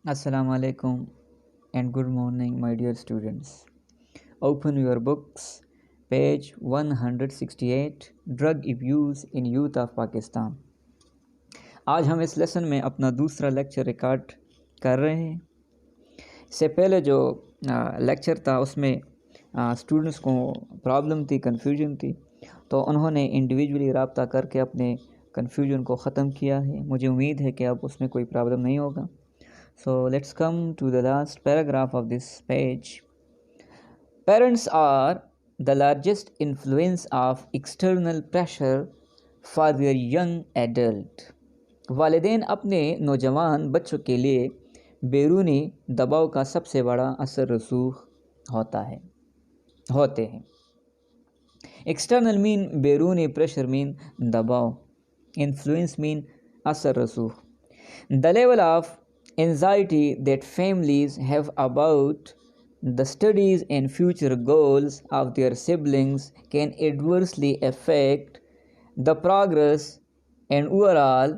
Assalamu alaikum and good morning, my dear students. Open your books, page 168, Drug Abuse in Youth of Pakistan. آج ہم اس lesson میں اپنا دوسرا lecture record کر رہے ہیں. اس سے پہلے جو لیکچر تھا اس میں اسٹوڈنٹس کو پرابلم تھی، کنفیوژن تھی، تو انہوں نے انڈیویجولی رابطہ کر کے اپنے کنفیوژن کو ختم کیا ہے. مجھے امید ہے کہ اب اس میں کوئی پرابلم نہیں ہوگا. So let's come to the last paragraph of this page. Parents are the largest influence of external pressure for their young adult. والدین اپنے نوجوان بچوں کے لیے بیرونی دباؤ کا سب سے بڑا اثر رسوخ ہوتے ہیں. ایکسٹرنل مین بیرونی، پریشر مین دباؤ، انفلوئنس مین اثر رسوخ. The level of anxiety that families have about the studies and future goals of their siblings can adversely affect the progress and overall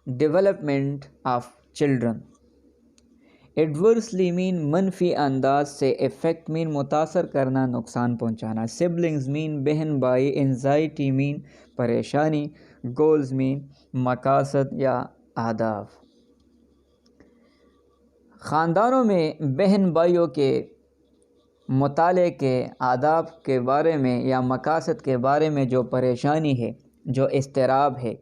development of children. Adversely مین منفی انداز سے، افیکٹ مین متاثر کرنا، نقصان پہنچانا. سبلنگز مین بہن بھائی، انزائٹی مین پریشانی، گولز مین مقاصد یا اہداف. خاندانوں میں بہن بھائیوں کے مطالعے کے آداب کے بارے میں یا مقاصد کے بارے میں جو پریشانی ہے، جو اضطراب ہے،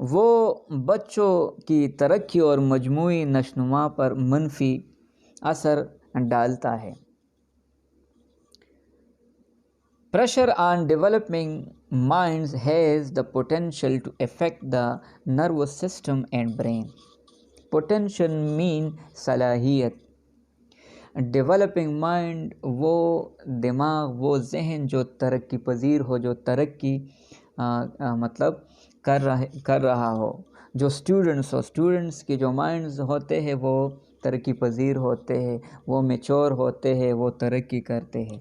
وہ بچوں کی ترقی اور مجموعی نشوونما پر منفی اثر ڈالتا ہے. Pressure on developing minds has the potential to affect the nervous system and brain. Potential mean صلاحیت. ڈیولپنگ مائنڈ وہ دماغ، وہ ذہن جو ترقی پذیر ہو، جو ترقی مطلب کر رہا ہو. جو اسٹوڈنٹس کی جو مائنڈز ہوتے ہیں وہ ترقی پذیر ہوتے ہیں، وہ میچور ہوتے ہیں، وہ ترقی کرتے ہیں.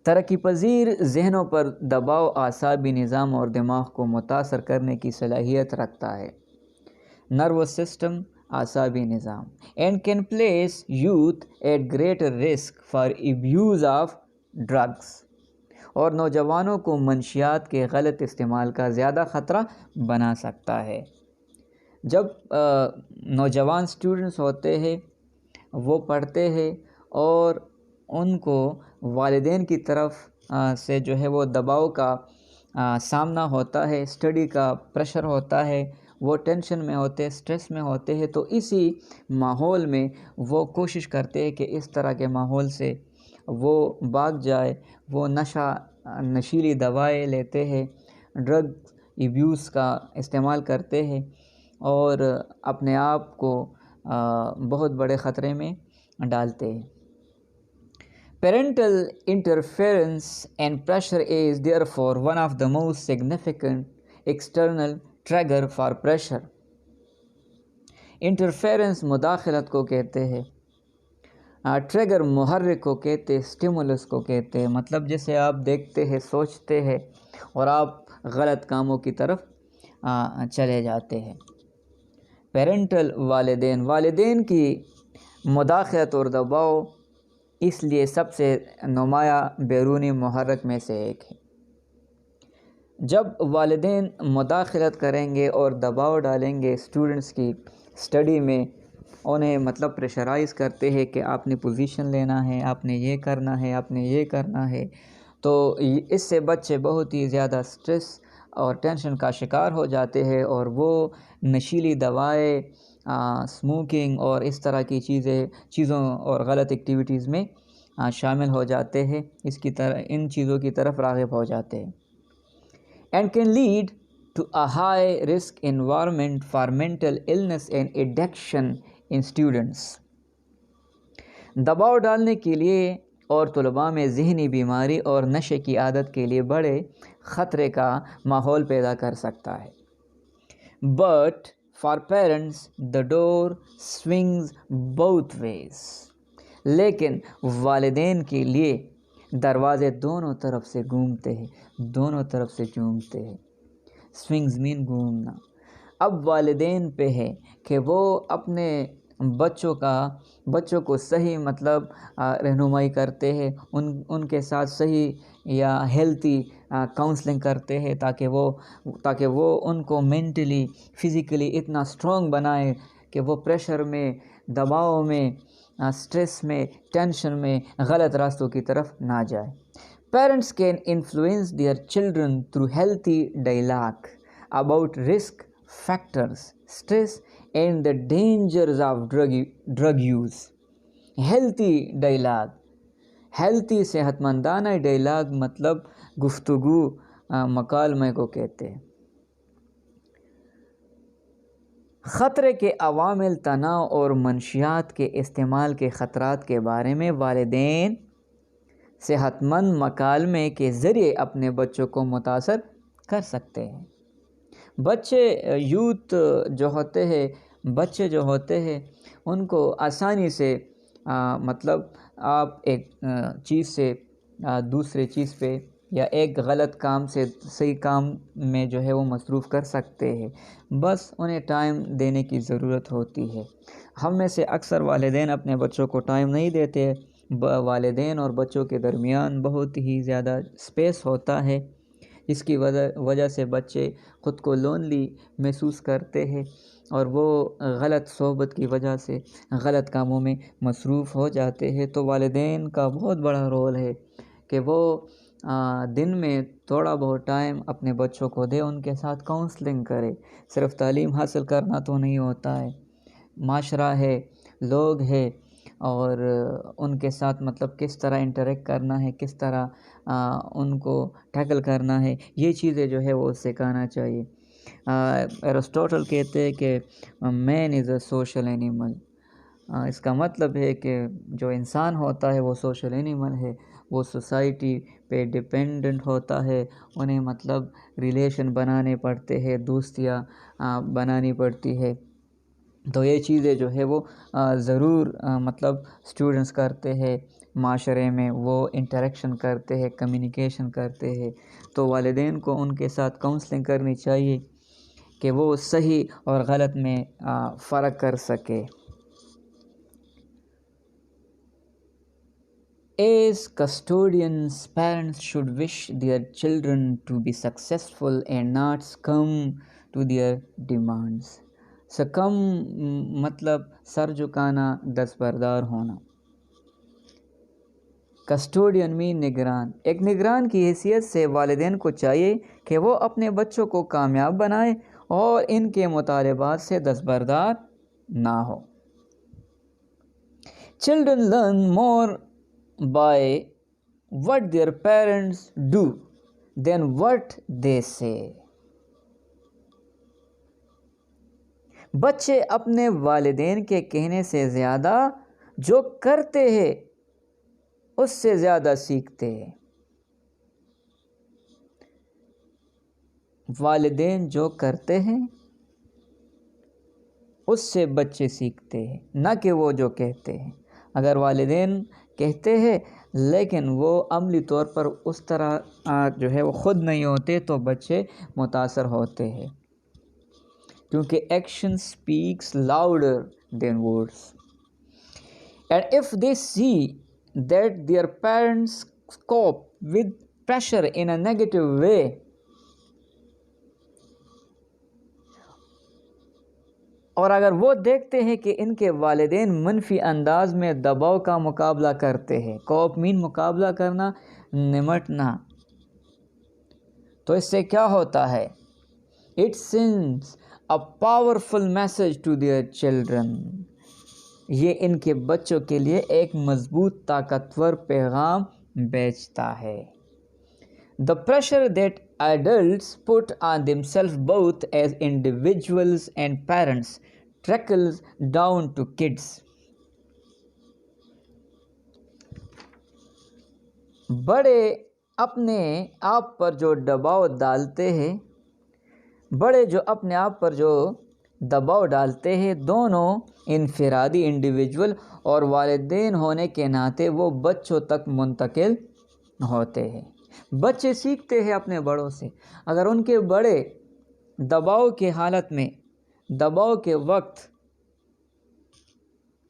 ترقی پذیر ذہنوں پر دباؤ اعصابی نظام اور دماغ کو متاثر کرنے کی صلاحیت رکھتا ہے. نروس سسٹم، اعصابی نظام. And can place youth at greater risk for abuse of drugs. اور نوجوانوں کو منشیات کے غلط استعمال کا زیادہ خطرہ بنا سکتا ہے. جب نوجوان اسٹوڈنٹس ہوتے ہیں، وہ پڑھتے ہیں اور ان کو والدین کی طرف سے جو ہے وہ دباؤ کا سامنا ہوتا ہے، اسٹڈی کا پریشر ہوتا ہے، وہ ٹینشن میں ہوتے ہیں، اسٹریس میں ہوتے ہیں، تو اسی ماحول میں وہ کوشش کرتے ہیں کہ اس طرح کے ماحول سے وہ بھاگ جائے. وہ نشیلی دوائیں لیتے ہیں، ڈرگ ایبیوز کا استعمال کرتے ہیں اور اپنے آپ کو بہت بڑے خطرے میں ڈالتے ہیں. Parental interference and pressure is therefore one of the most significant external trigger for pressure. Interference مداخلت کو کہتے ہیں، ٹریگر محرک کو کہتے ہیں، اسٹیمولس کو کہتے ہیں. مطلب جیسے آپ دیکھتے ہیں، سوچتے ہیں اور آپ غلط کاموں کی طرف چلے جاتے ہیں. پیرنٹل والدین کی مداخلت اور دباؤ اس لیے سب سے نمایاں بیرونی محرک میں سے ایک ہے. جب والدین مداخلت کریں گے اور دباؤ ڈالیں گے اسٹوڈنٹس کی اسٹڈی میں، انہیں مطلب پریشرائز کرتے ہیں کہ آپ نے پوزیشن لینا ہے، آپ نے یہ کرنا ہے، آپ نے یہ کرنا ہے، تو اس سے بچے بہت ہی زیادہ سٹریس اور ٹینشن کا شکار ہو جاتے ہیں اور وہ نشیلی دوائیں، اسموکنگ اور اس طرح کی چیزوں اور غلط ایکٹیویٹیز میں شامل ہو جاتے ہیں، ان چیزوں کی طرف راغب ہو جاتے ہیں. And can lead to a high risk environment for mental illness and addiction in students. دباؤ ڈالنے کے لیے اور طلباء میں ذہنی بیماری اور نشے کی عادت کے لیے بڑے خطرے کا ماحول پیدا کر سکتا ہے. But for parents the door swings both ways. لیکن والدین کے لیے دروازے دونوں طرف سے گھومتے ہیں، دونوں طرف سے چومتے ہیں. سوئنگز مین گھومنا. اب والدین پہ ہے کہ وہ اپنے بچوں کو صحیح مطلب رہنمائی کرتے ہیں، ان کے ساتھ صحیح یا ہیلتھی کاؤنسلنگ کرتے ہیں تاکہ وہ ان کو مینٹلی فزیکلی اتنا اسٹرانگ بنائے کہ وہ پریشر میں، دباؤ میں، اسٹریس میں، ٹینشن میں غلط راستوں کی طرف نہ جائے۔ Parents can influence their children through healthy dialogue about risk factors, stress and the dangers of drug use. Healthy dialogue، healthy صحت مندانہ ڈائلاگ مطلب گفتگو، مکالمے کو کہتے ہیں۔ خطرے کے عوامل، تناؤ اور منشیات کے استعمال کے خطرات کے بارے میں والدین صحت مند مکالمے کے ذریعے اپنے بچوں کو متاثر کر سکتے ہیں۔ بچے جو ہوتے ہیں ان کو آسانی سے مطلب آپ ایک چیز سے دوسرے چیز پہ یا ایک غلط کام سے صحیح کام میں جو ہے وہ مصروف کر سکتے ہیں، بس انہیں ٹائم دینے کی ضرورت ہوتی ہے۔ ہم میں سے اکثر والدین اپنے بچوں کو ٹائم نہیں دیتے، والدین اور بچوں کے درمیان بہت ہی زیادہ اسپیس ہوتا ہے، جس کی وجہ سے بچے خود کو لونلی محسوس کرتے ہیں اور وہ غلط صحبت کی وجہ سے غلط کاموں میں مصروف ہو جاتے ہیں۔ تو والدین کا بہت بڑا رول ہے کہ وہ دن میں تھوڑا بہت ٹائم اپنے بچوں کو دے، ان کے ساتھ کاؤنسلنگ کرے۔ صرف تعلیم حاصل کرنا تو نہیں ہوتا ہے، معاشرہ ہے، لوگ ہے، اور ان کے ساتھ مطلب کس طرح انٹریکٹ کرنا ہے، کس طرح ان کو ٹیکل کرنا ہے، یہ چیزیں جو ہے وہ سکھانا چاہیے۔ ایرسٹوٹل کہتے ہیں کہ مین از اے سوشل اینیمل۔ اس کا مطلب ہے کہ جو انسان ہوتا ہے وہ سوشل اینیمل ہے، وہ سوسائٹی پہ ڈیپینڈنٹ ہوتا ہے، انہیں مطلب ریلیشن بنانے پڑتے ہیں، دوستیاں بنانی پڑتی ہے۔ تو یہ چیزیں جو ہے وہ ضرور مطلب اسٹوڈنٹس کرتے ہیں، معاشرے میں وہ انٹریکشن کرتے ہیں، کمیونیکیشن کرتے ہیں، تو والدین کو ان کے ساتھ کاؤنسلنگ کرنی چاہیے کہ وہ صحیح اور غلط میں فرق کر سکے۔ As custodians, parents should wish their children to be successful and not succumb to their demands. Succumb مطلب سر جھکانا، دستبردار ہونا۔ کسٹوڈین مین نگران، ایک نگران کی حیثیت سے والدین کو چاہیے کہ وہ اپنے بچوں کو کامیاب بنائے اور ان کے مطالبات سے دستبردار نہ ہو۔ Children learn more by what their parents do than what they say. بچے اپنے والدین کے کہنے سے زیادہ جو کرتے ہیں اس سے زیادہ سیکھتے ہیں۔ والدین جو کرتے ہیں اس سے بچے سیکھتے ہیں، نہ کہ وہ جو کہتے ہیں۔ اگر والدین کہتے ہیں لیکن وہ عملی طور پر اس طرح جو ہے وہ خود نہیں ہوتے تو بچے متاثر ہوتے ہیں، کیونکہ action speaks louder than words. And if they see that their parents cope with pressure in a negative way, اور اگر وہ دیکھتے ہیں کہ ان کے والدین منفی انداز میں دباؤ کا مقابلہ کرتے ہیں، کوپ مین مقابلہ کرنا، نمٹنا، تو اس سے کیا ہوتا ہے؟ It sends a powerful message to their children. یہ ان کے بچوں کے لیے ایک مضبوط طاقتور پیغام بھیجتا ہے۔ The pressure that adults put on themselves both as individuals and parents trickles down to kids. بڑے اپنے آپ پر جو دباؤ ڈالتے ہیں، دباؤ ڈالتے ہیں دونوں انفرادی انڈیویجول اور والدین ہونے کے ناطے وہ بچوں تک منتقل ہوتے ہیں۔ بچے سیکھتے ہیں اپنے بڑوں سے۔ اگر ان کے بڑے دباؤ کے حالت میں، دباؤ کے وقت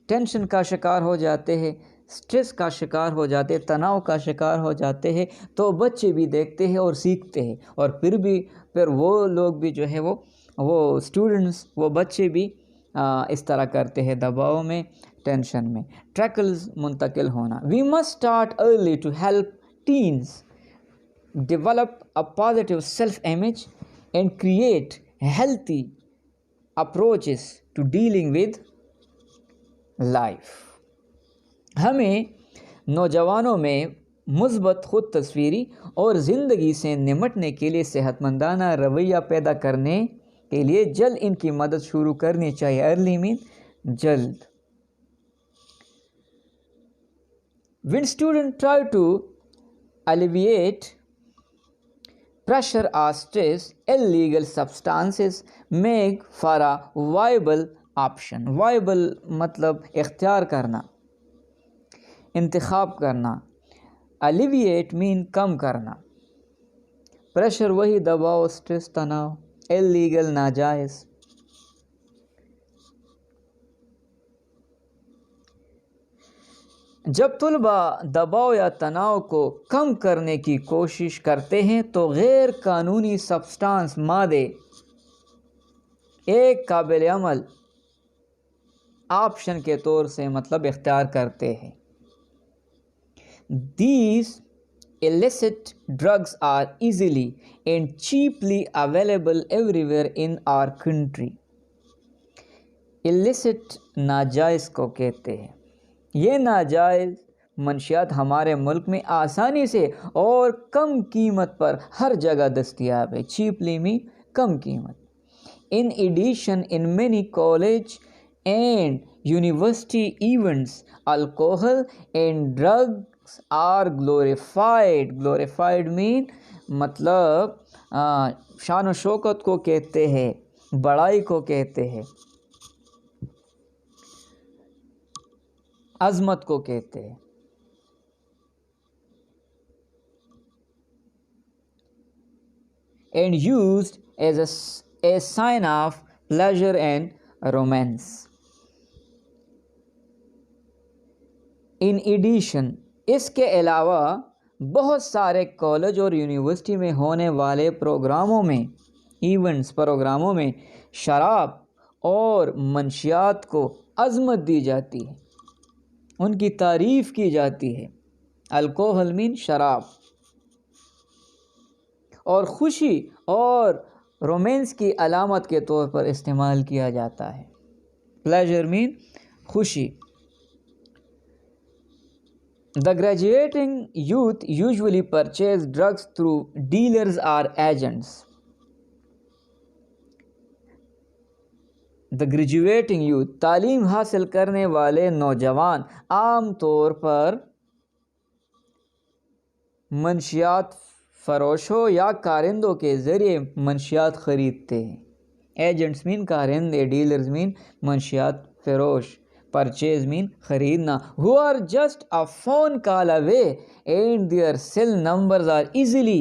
ٹینشن کا شکار ہو جاتے ہیں، سٹریس کا شکار ہو جاتے ہیں، تناؤ کا شکار ہو جاتے ہیں، تو بچے بھی دیکھتے ہیں اور سیکھتے ہیں، اور پھر وہ لوگ بھی جو ہے وہ اسٹوڈنٹس، وہ بچے بھی اس طرح کرتے ہیں، دباؤ میں، ٹینشن میں۔ ٹریکلز منتقل ہونا، we must start early to help teens develop a positive self-image and create healthy approaches to dealing with life۔ ہمیں نوجوانوں میں مثبت خود تصویری اور زندگی سے نمٹنے کے لیے صحت مندانہ رویہ پیدا کرنے کے لیے جلد ان کی مدد شروع کرنی چاہیے۔ ارلی مین جلد۔ When students try to alleviate pressure or stress, illegal substances make for a viable option۔ viable مطلب اختیار کرنا، انتخاب کرنا۔ alleviate mean کم کرنا۔ پریشر وہی دباؤ، سٹریس تناؤ، illegal ناجائز۔ جب طلباء دباؤ یا تناؤ کو کم کرنے کی کوشش کرتے ہیں تو غیر قانونی سبسٹانس مادے ایک قابل عمل آپشن کے طور سے اختیار کرتے ہیں۔ These illicit drugs are easily and cheaply available everywhere in our country۔ illicit ناجائز کو کہتے ہیں۔ یہ ناجائز منشیات ہمارے ملک میں آسانی سے اور کم قیمت پر ہر جگہ دستیاب ہے۔ چیپلی میں کم قیمت۔ In addition, in many college and university events, alcohol and drugs are glorified۔ glorified mean شان و شوکت کو کہتے ہیں، بڑائی کو کہتے ہیں، عظمت کو کہتے ہیں۔ And used as a sign of pleasure and romance۔ In addition، اس کے علاوہ بہت سارے کالج اور یونیورسٹی میں ہونے والے پروگراموں میں، ایونٹس پروگراموں میں شراب اور منشیات کو عظمت دی جاتی ہے، ان کی تعریف کی جاتی ہے۔ الکوہل مین شراب، اور خوشی اور رومانس کی علامت کے طور پر استعمال کیا جاتا ہے۔ پلیجر مین خوشی۔ The graduating youth usually purchase drugs through dealers or agents۔ The graduating youth، تعلیم حاصل کرنے والے نوجوان عام طور پر منشیات فروشوں یا کارندوں کے ذریعے منشیات خریدتے ہیں۔ ایجنٹس مین کارندے، ڈیلرز مین منشیات فروش، پرچیز مین خریدنا۔ who are just a phone call away and their cell numbers are easily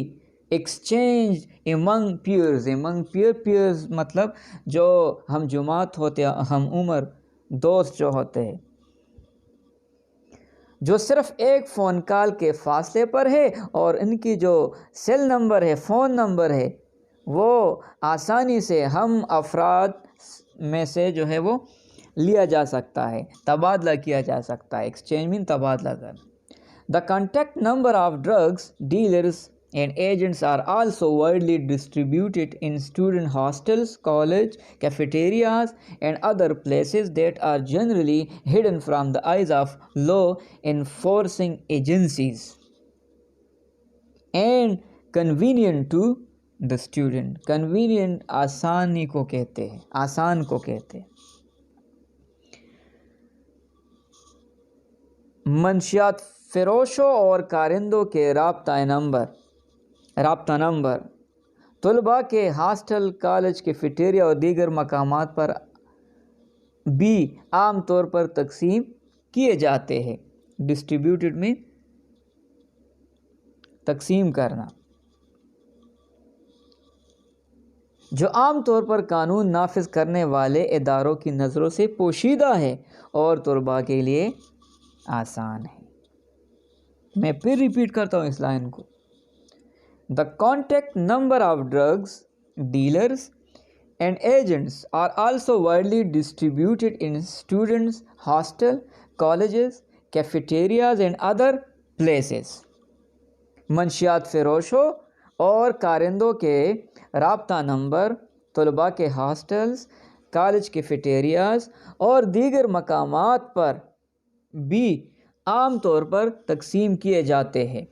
exchanged among peers۔ among peers مطلب جو ہم جماعت ہوتے ہیں، ہم عمر دوست جو ہوتے ہیں، جو صرف ایک فون کال کے فاصلے پر ہے، اور ان کی جو سیل نمبر ہے، فون نمبر ہے، وہ آسانی سے ہم افراد میں سے جو ہے وہ لیا جا سکتا ہے، تبادلہ کیا جا سکتا ہے۔ ایکسچینج مین تبادلہ کرنا۔ The contact number of drugs dealers and agents are also widely distributed in student hostels, college cafeterias, and other places that are generally hidden from the eyes of law enforcing agencies and convenient to the student۔ convenient آسانی کو کہتے ہیں، آسان کو کہتے ہیں۔ منشیات فروشوں اور کارندوں کے رابطہ نمبر طلباء کے ہاسٹل، کالج، کیفیٹیریا اور دیگر مقامات پر بھی عام طور پر تقسیم کیے جاتے ہیں۔ ڈسٹریبیوٹڈ میں تقسیم کرنا۔ جو عام طور پر قانون نافذ کرنے والے اداروں کی نظروں سے پوشیدہ ہے اور طلباء کے لیے آسان ہے۔ میں پھر ریپیٹ کرتا ہوں اس لائن کو۔ The contact number of drugs dealers and agents are also widely distributed in students' hostel, colleges, cafeterias and other places۔ منشیات فروشوں اور کارندوں کے رابطہ نمبر طلباء کے ہاسٹلز، کالج کیفیٹیریاز اور دیگر مقامات پر بھی عام طور پر تقسیم کیے جاتے ہیں۔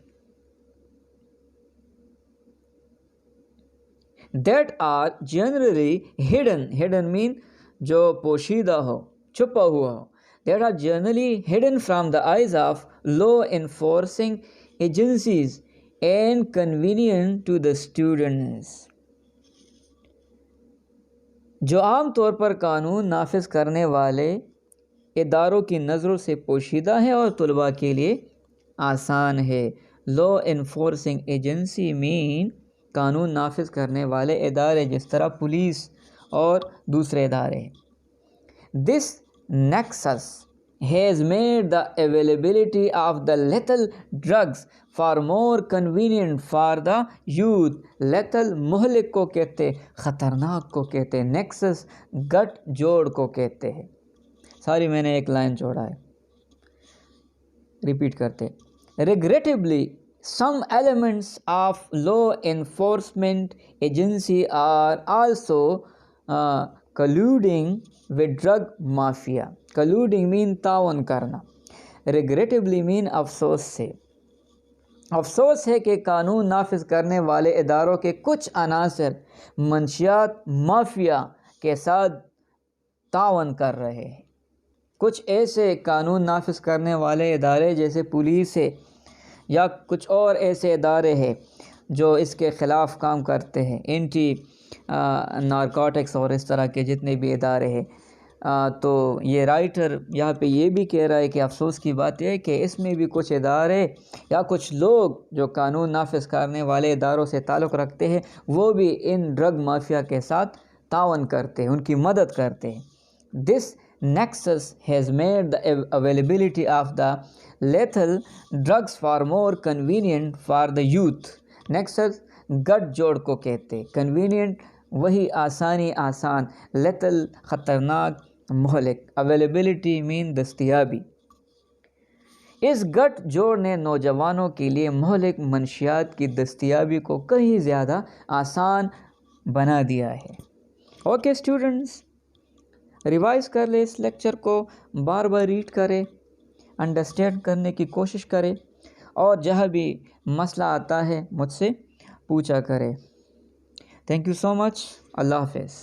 That are generally hidden mean جو پوشیدہ ہو، چھپا ہوا ہو۔ That are generally hidden from the eyes of law enforcing agencies and convenient to the students۔ جو عام طور پر قانون نافذ کرنے والے اداروں کی نظروں سے پوشیدہ ہے اور طلباء کے لیے آسان ہے۔ لا انفورسنگ ایجنسی مین قانون نافذ کرنے والے ادارے جس طرح پولیس اور دوسرے ادارے۔ This nexus has made the availability of the lethal drugs for more convenient for the youth. Lethal مہلک کو کہتے، خطرناک کو کہتے، نیکسس گٹھ جوڑ کو کہتے ہیں۔ ساری میں نے ایک لائن چھوڑا ہے، ریپیٹ کرتے۔ Regrettably, some elements of law enforcement agency are also colluding with drug mafia۔ colluding mean تعاون کرنا، regrettably mean افسوس سے۔ افسوس ہے کہ قانون نافذ کرنے والے اداروں کے کچھ عناصر منشیات مافیا کے ساتھ تعاون کر رہے ہیں۔ کچھ ایسے قانون نافذ کرنے والے ادارے جیسے پولیس ہے یا کچھ اور ایسے ادارے ہیں جو اس کے خلاف کام کرتے ہیں، اینٹی نارکوٹکس اور اس طرح کے جتنے بھی ادارے ہیں۔ تو یہ رائٹر یہاں پہ یہ بھی کہہ رہا ہے کہ افسوس کی بات یہ ہے کہ اس میں بھی کچھ ادارے یا کچھ لوگ جو قانون نافذ کرنے والے اداروں سے تعلق رکھتے ہیں وہ بھی ان ڈرگ مافیا کے ساتھ تعاون کرتے ہیں، ان کی مدد کرتے ہیں۔ دس Nexus has made the availability of the lethal drugs far more convenient for the youth۔ Nexus گٹھ جوڑ کو کہتے، convenient وہی آسانی، آسان، lethal خطرناک، مہلک، availability mean دستیابی۔ اس گٹھ جوڑ نے نوجوانوں کے لیے مہلک منشیات کی دستیابی کو کہیں زیادہ آسان بنا دیا ہے۔ اوکے اسٹوڈنٹس، ریوائز کر لے اس لیکچر کو، بار بار ریڈ کرے، انڈرسٹینڈ کرنے کی کوشش کرے اور جہاں بھی مسئلہ آتا ہے مجھ سے پوچھا کرے۔ تھینک یو سو مچ، اللہ حافظ۔